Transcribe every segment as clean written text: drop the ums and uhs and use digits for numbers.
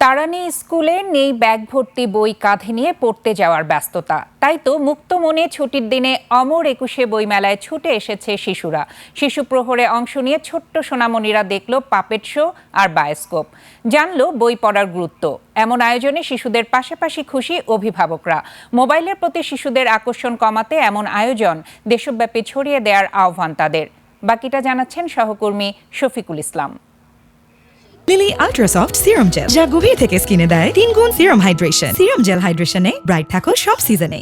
তারা নেই স্কুলে, নেই ব্যাগ ভর্তি বই কাঁধে নিয়ে পড়তে যাওয়ার ব্যস্ততা। তাই তো মুক্ত মনে ছুটির দিনে অমর একুশে বইমেলায় ছুটে এসেছে শিশুরা। শিশু প্রহরে অংশ নিয়ে ছোট্ট সোনামণিরা দেখল পাপেট শো আর বায়োস্কোপ, জানলো বই পড়ার গুরুত্ব। এমন আয়োজনে শিশুদের পাশাপাশি খুশি অভিভাবকরা। মোবাইলের প্রতি শিশুদের আকর্ষণ কমাতে এমন আয়োজন দেশব্যাপী ছড়িয়ে দেওয়ার আহ্বান তাদের। বাকিটা জানাচ্ছেন সহকর্মী Shafiqul Islam. Lily ultrasoft serum gel, যা গভীর থেকে স্কিনে দেয় 3 গুণ সিরাম হাইড্রেশন। সিরাম জেল হাইড্রেশনে ব্রাইট থাকো সব সিজনে।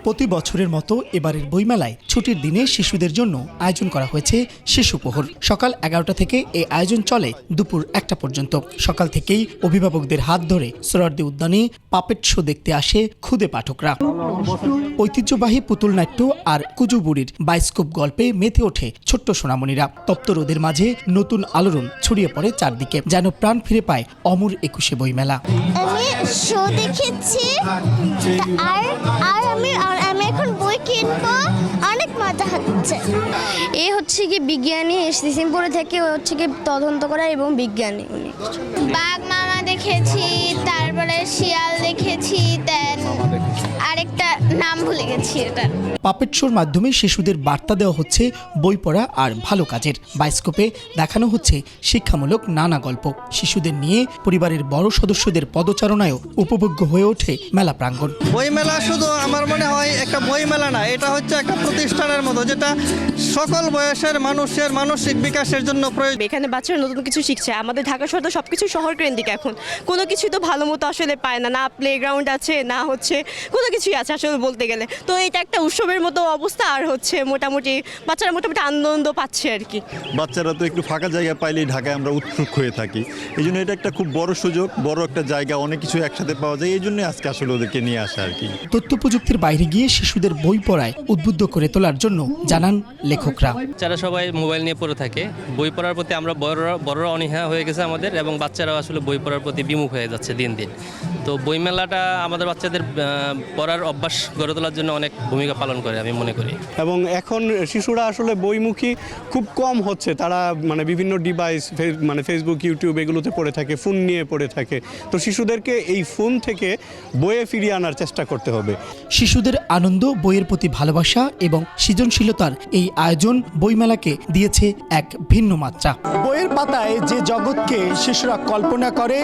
প্রতি বছরের মতো এবারের বইমেলায় ছুটির দিনে শিশুদের জন্য আয়োজন করা হয়েছে শিশু প্রহর। সকাল 11টা থেকে এই আয়োজন চলে দুপুর 1টা পর্যন্ত। সকাল থেকেই অভিভাবকদের হাত ধরে সোহরাওয়ার্দী উদ্যানে পাপেট শো দেখতে আসে ক্ষুদে পাঠকরা। ঐতিহ্যবাহী পুতুল নাট্য আর কুজুবুড়ির বায়োস্কোপ গল্পে মেতে ওঠে ছোট্ট সোনামণিরা। তপ্ত রোদের মাঝে নতুন আলোড়ন ছড়িয়ে পড়ে চারদিকে, যেন প্রাণ ফিরে পায় অমর একুশে বইমেলা। আমি শো দেখেছি আর আমি এখন বই কিনবো, অনেক মজা হচ্ছে। হচ্ছে কি বিজ্ঞানী সিসিমপুরে থেকে হচ্ছে কি তদন্ত করা এবং বিজ্ঞানী উনি। বাঘ মামা দেখেছি, তারপরে শিয়াল দেখেছি, আরেকটা নাম ভুলে গেছি এটা। পাপেট শোর মাধ্যমে শিশুদের বার্তা দেওয়া হচ্ছে বই পড়া আর ভালো কাজের। বায়োস্কোপে দেখানো হচ্ছে শিক্ষামূলক নানা গল্প। শিশুদের নিয়ে পরিবারের বড় সদস্যদের পদচারণায়ও উপভোগ্য হয়ে ওঠে মেলা প্রাঙ্গণ। বই মেলা শুধু আমার মনে হয় একটা বই মেলা না, এটা হচ্ছে একটা প্রতিষ্ঠানের মতো, যেটা সকল বয়সের মানুষের মানসিক বিকাশের জন্য প্রয়োজন। এখানে বাচ্চারা নতুন কিছু শিখছে। আমাদের ঢাকা শহর তো সবকিছু শহর কেন্দ্রিক, এখন কোনো কিছুই তো ভালো মতো আসলে পায় না, না প্লেগ্রাউন্ড আছে, না হচ্ছে কোনো কিছুই আছে আসলে বলতে গেলে। তো এটা একটা উৎসবের মতো অবস্থা, আর হচ্ছে মোটামুটি বাচ্চারা মোটামুটি আনন্দ পাচ্ছে আর কি। বাচ্চারা তো একটু ফাঁকা জায়গা পাইলেই ঢাকায় আমরা উৎসুক হয়ে থাকি। এই জন্য এটা একটা খুব বড় সুযোগ, বড় একটা জায়গা, অনেক কিছু একসাথে পাওয়া যায়। এই জন্য আজকে আসলে ওদেরকে নিয়ে আসা আর কি। তথ্য প্রযুক্তির বাইরে গিয়ে শিশুদের বই পড়ায় উদ্বুদ্ধ করে তোলার জন্য জানান লেখকরা। যারা সবাই মোবাইল নিয়ে পড়ে থাকে, বই পড়ার প্রতি আমরা বড়রা অনীহা হয়ে গেছে আমাদের, এবং বাচ্চারাও আসলে বই পড়ার প্রতি বিমুখ হয়ে যাচ্ছে দিন দিন। তো বইমেলাটা আমাদের বাচ্চাদের পড়ার অভ্যাস গড়ে তোলার জন্য অনেক ভূমিকা পালন করে আমি মনে করি। এবং এখন শিশুরা আসলে বইমুখী খুব কম হচ্ছে। তারা বিভিন্ন ডিভাইস ফেসবুক, ইউটিউব এগুলোতে পড়ে থাকে, ফোন নিয়ে পড়ে থাকে। তো শিশুদেরকে এই ফোন থেকে বইয়ে ফিরিয়ে আনার চেষ্টা করতে হবে। শিশুদের আনন্দ, বইয়ের প্রতি ভালোবাসা এবং সৃজনশীলতার এই আয়োজন বইমেলাকে দিয়েছে এক ভিন্ন মাত্রা। বইয়ের পাতায় যে জগৎকে শিশুরা কল্পনা করে,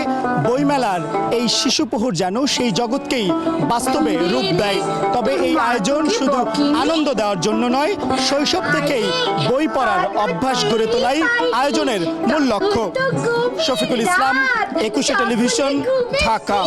বইমেলার এই শিশু প্রহর যেন সেই জগৎকেই বাস্তবে রূপ দেয়। তবে এই আয়োজন শুধু আনন্দ দেওয়ার জন্য নয়, শৈশব থেকেই বই পড়ার অভ্যাস গড়ে তোলাই আয়োজনের মূল লক্ষ্য। শফিকুল ইসলাম, একুশে টেলিভিশন, ঢাকা।